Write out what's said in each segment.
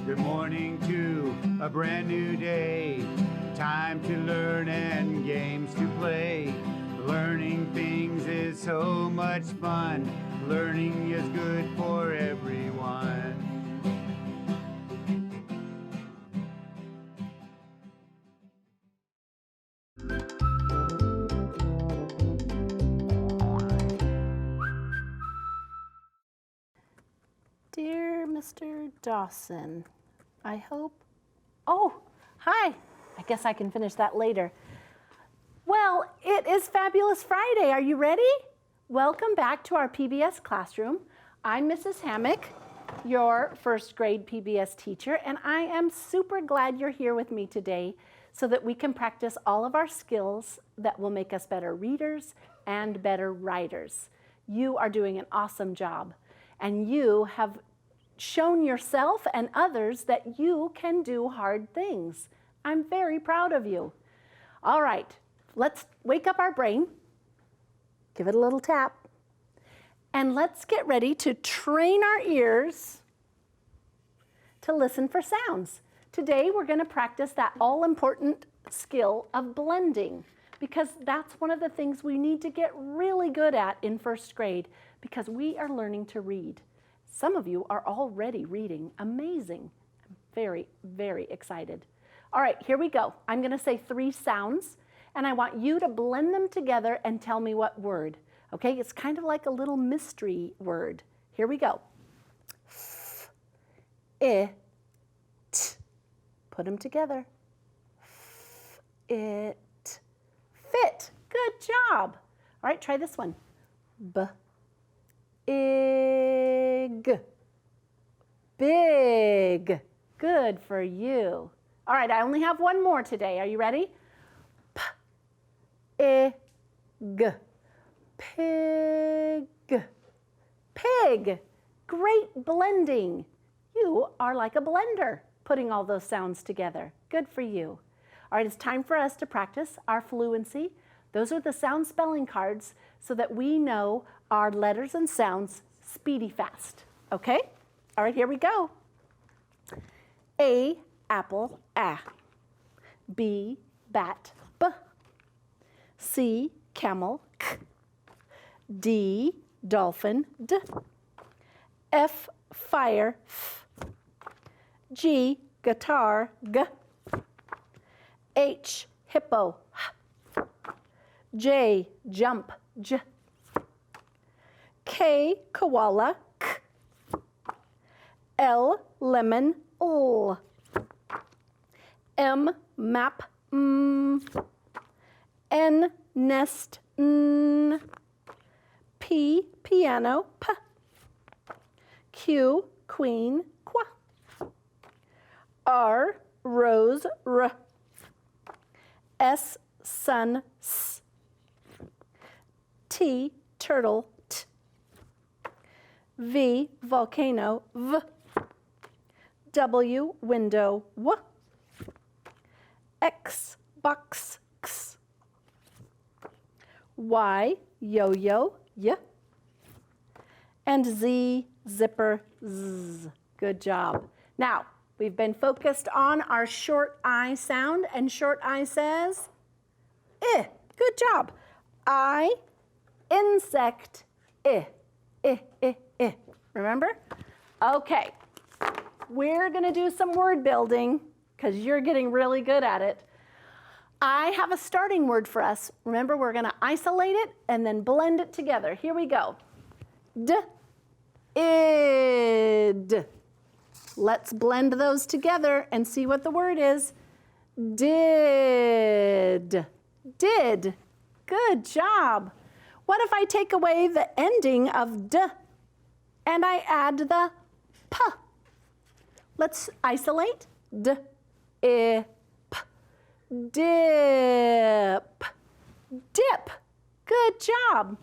Good morning to a brand new day. Time to learn and games to play. Learning things is so much fun. Learning is good for everyone. Dear Mr. Dawson, I hope... Oh, hi. I guess I can finish that later. Well, it is Fabulous Friday. Are you ready? Welcome back to our PBS classroom. I'm Mrs. Hammock, your first grade PBS teacher, and I am super glad you're here with me today so that we can practice all of our skills that will make us better readers and better writers. You are doing an awesome job, and you have shown yourself and others that you can do hard things. I'm very proud of you. All right, let's wake up our brain, give it a little tap, and let's get ready to train our ears to listen for sounds. Today we're going to practice that all-important skill of blending, because that's one of the things we need to get really good at in first grade, because we are learning to read. Some of you are already reading. Amazing. I'm very, very excited. All right, here we go. I'm going to say 3 sounds, and I want you to blend them together and tell me what word. Okay, it's kind of like a little mystery word. Here we go. F, I, t. Put them together. F, it, fit. Good job. All right, try this one. B, ig, big. Good for you. All right, I only have one more today. Are you ready? P, ig, pig, pig. Great blending. You are like a blender, putting all those sounds together. Good for you. All right, it's time for us to practice our fluency. Those are the sound spelling cards so that we know our letters and sounds speedy fast. Okay? All right, here we go. A, apple, A. B, bat, B. C, camel, K. D, dolphin, D. F, fire, F. G, guitar, G. H, hippo, H. J, jump, J. K, koala, K. L, lemon, L. M, map, M. N, nest, N. P, piano, P. Q, queen, Qu. R, rose, R. S, sun, S. T, turtle, T. V, volcano, V. W, window, W. X, box, X. Y, yo-yo, Y. And Z, zipper, Z. Good job. Now, we've been focused on our short I sound, and short I says, I. Good job. I, insect, I. I. Remember? Okay. We're going to do some word building because you're getting really good at it. I have a starting word for us. Remember, we're going to isolate it and then blend it together. Here we go. D, id. Let's blend those together and see what the word is. Did. Did. Good job. What if I take away the ending of D and I add the P? Let's isolate. D, I, P. Dip. Dip. Good job.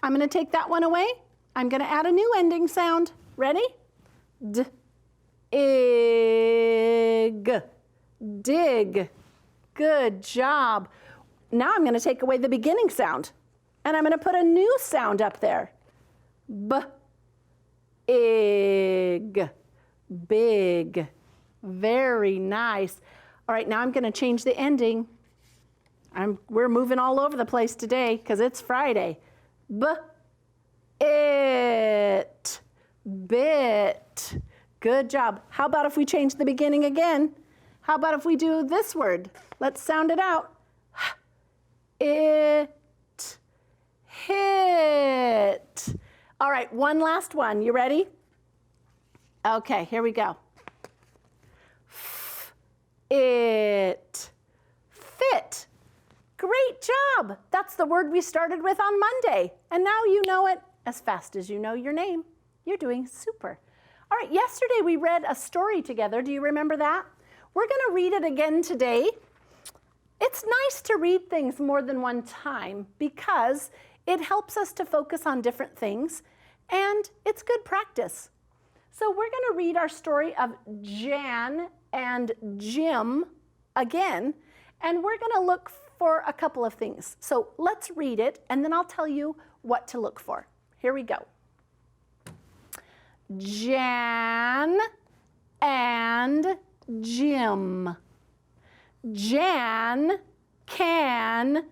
I'm going to take that one away. I'm going to add a new ending sound. Ready? D, ig. Dig. Good job. Now I'm going to take away the beginning sound, and I'm going to put a new sound up there. B, ig. Big. Very nice. All right, now I'm going to change the ending. We're moving all over the place today because it's Friday. It. Bit. Good job. How about if we change the beginning again? How about if we do this word? Let's sound it out. It. Hit. All right, one last one. You ready? Okay, here we go. It. Fit. Great job. That's the word we started with on Monday. And now you know it as fast as you know your name. You're doing super. All right, yesterday we read a story together. Do you remember that? We're going to read it again today. It's nice to read things more than one time because it helps us to focus on different things, and it's good practice. So we're going to read our story of Jan and Jim again, and we're going to look for a couple of things. So let's read it, and then I'll tell you what to look for. Here we go. Jan and Jim. Jan can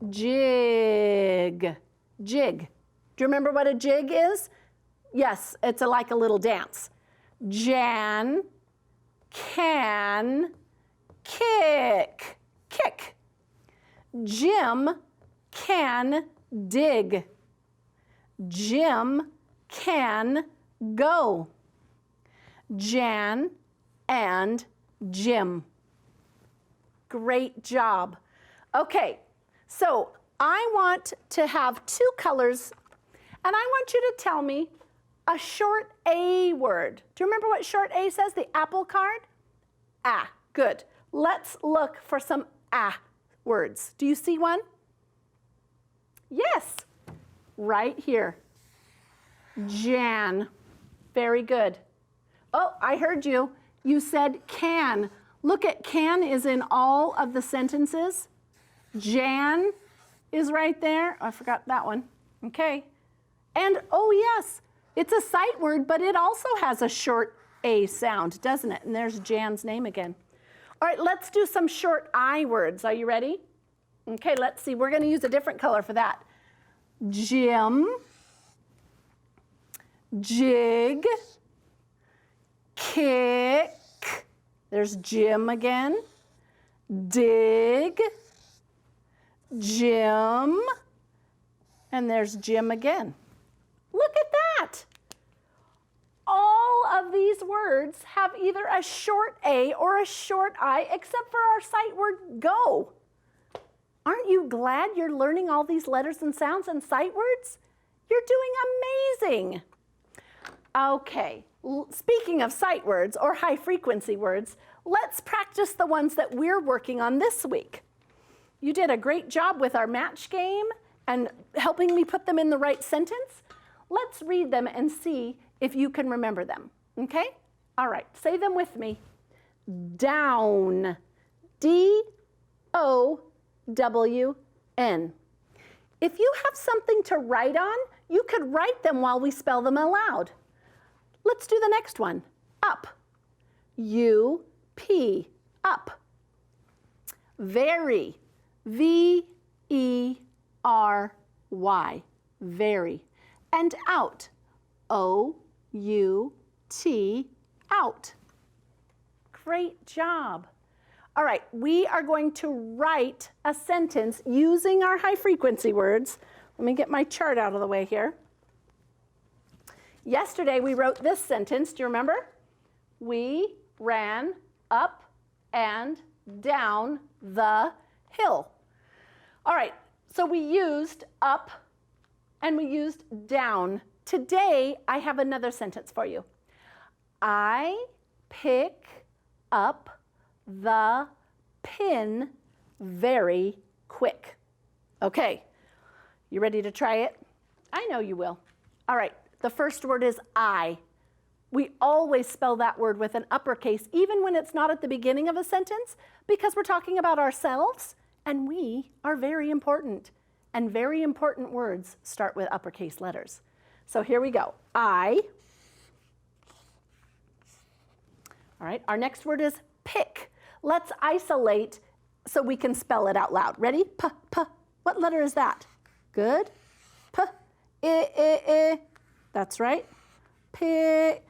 jig. Jig. Do you remember what a jig is? Yes, it's like a little dance. Jan can kick. Kick. Jim can dig. Jim can go. Jan and Jim. Great job. Okay, so I want to have two colors, and I want you to tell me a short A word. Do you remember what short A says, the apple card? Ah, good. Let's look for some ah words. Do you see one? Yes, right here. Jan. Very good. Oh, I heard you. You said can. Look at can is in all of the sentences. Jan is right there. I forgot that one. Okay. And oh yes, it's a sight word, but it also has a short A sound, doesn't it? And there's Jan's name again. All right, let's do some short I words. Are you ready? Okay, let's see. We're going to use a different color for that. Jim. Jig. Kick. There's Jim again. Dig. Jim. And there's Jim again. Look at that. All of these words have either a short A or a short I, except for our sight word go. Aren't you glad you're learning all these letters and sounds and sight words? You're doing amazing. Okay, speaking of sight words or high frequency words, let's practice the ones that we're working on this week. You did a great job with our match game and helping me put them in the right sentence. Let's read them and see if you can remember them, okay? All right, say them with me. Down, D-O-W-N. If you have something to write on, you could write them while we spell them aloud. Let's do the next one. Up, U-P, up. Very, V-E-R-Y, very. And out, O-U-T, out. Great job. All right, we are going to write a sentence using our high frequency words. Let me get my chart out of the way here. Yesterday we wrote this sentence, do you remember? We ran up and down the hill. All right, so we used up and we used down. Today, I have another sentence for you. I pick up the pin very quick. Okay, you ready to try it? I know you will. All right, the first word is I. We always spell that word with an uppercase, even when it's not at the beginning of a sentence, because we're talking about ourselves, and we are very important. And very important words start with uppercase letters. So here we go. I. All All right, our next word is pick. Let's isolate so we can spell it out loud. Ready? P, p. What letter is that? Good. P, I. That's right. Pick.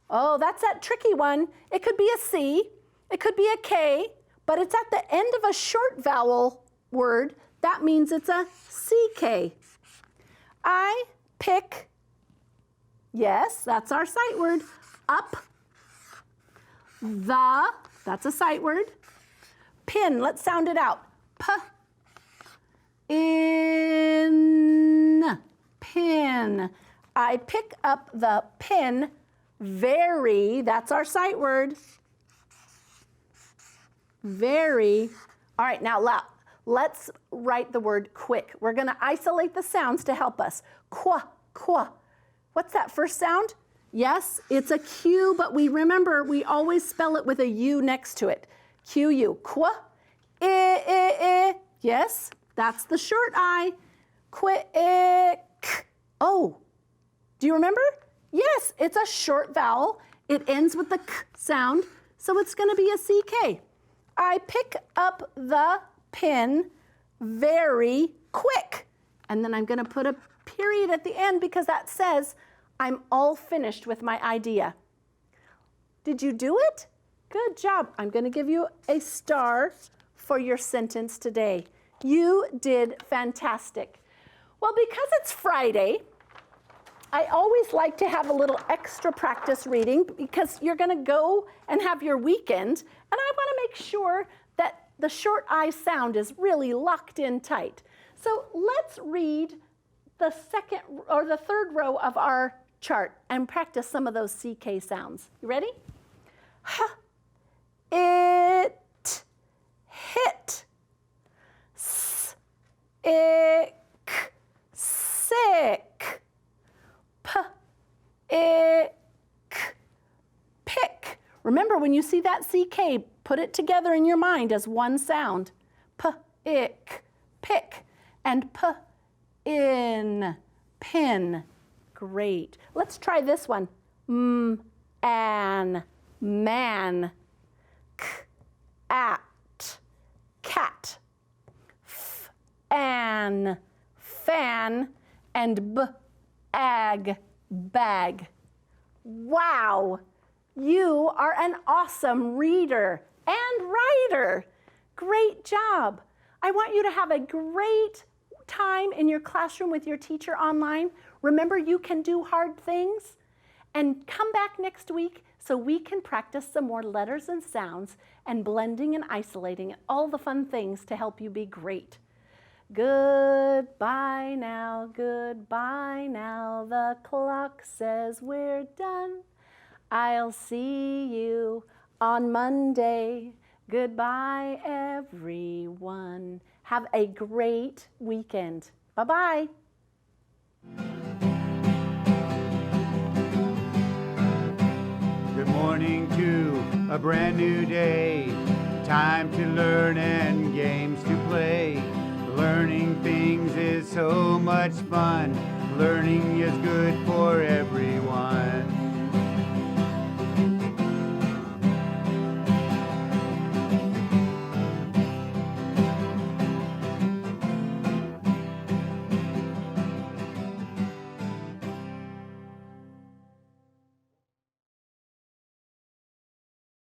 Oh, that's that tricky one. It could be a C, it could be a K, but it's at the end of a short vowel word. That means it's a CK. I pick, yes, that's our sight word, up. The, that's a sight word. Pin, let's sound it out. P, in, pin. I pick up the pin. Very, that's our sight word. Very. All right, now let's write the word quick. We're going to isolate the sounds to help us. Qua, qua. What's that first sound? Yes, it's a Q, but remember, we always spell it with a U next to it. Q-U. Qua, I. Yes, that's the short I. Quick. Oh, do you remember? Yes, it's a short vowel. It ends with the K sound, so it's going to be a CK. I pick up the pin very quick. And then I'm going to put a period at the end because that says I'm all finished with my idea. Did you do it? Good job. I'm going to give you a star for your sentence today. You did fantastic. Well, because it's Friday, I always like to have a little extra practice reading because you're going to go and have your weekend, and I want to make sure that the short I sound is really locked in tight. So let's read the second or the third row of our chart and practice some of those CK sounds. You ready? H, it, hit. S, ick, sick. P, ick, pick. Remember, when you see that CK, put it together in your mind as one sound. P, ick, pick. And P, in, pin. Great. Let's try this one. M, an, man. K, at, cat. F, an, fan. And B, ag, bag. Wow, you are an awesome reader and writer. Great job. I want you to have a great time in your classroom with your teacher online. Remember, you can do hard things. And come back next week so we can practice some more letters and sounds and blending and isolating and all the fun things to help you be great. Goodbye now, goodbye now, the clock says we're done. I'll see you on Monday. Goodbye, everyone. Have a great weekend. Bye-bye. Good morning to a brand new day. Time to learn and games to play. Learning things is so much fun. Learning is good for everyone.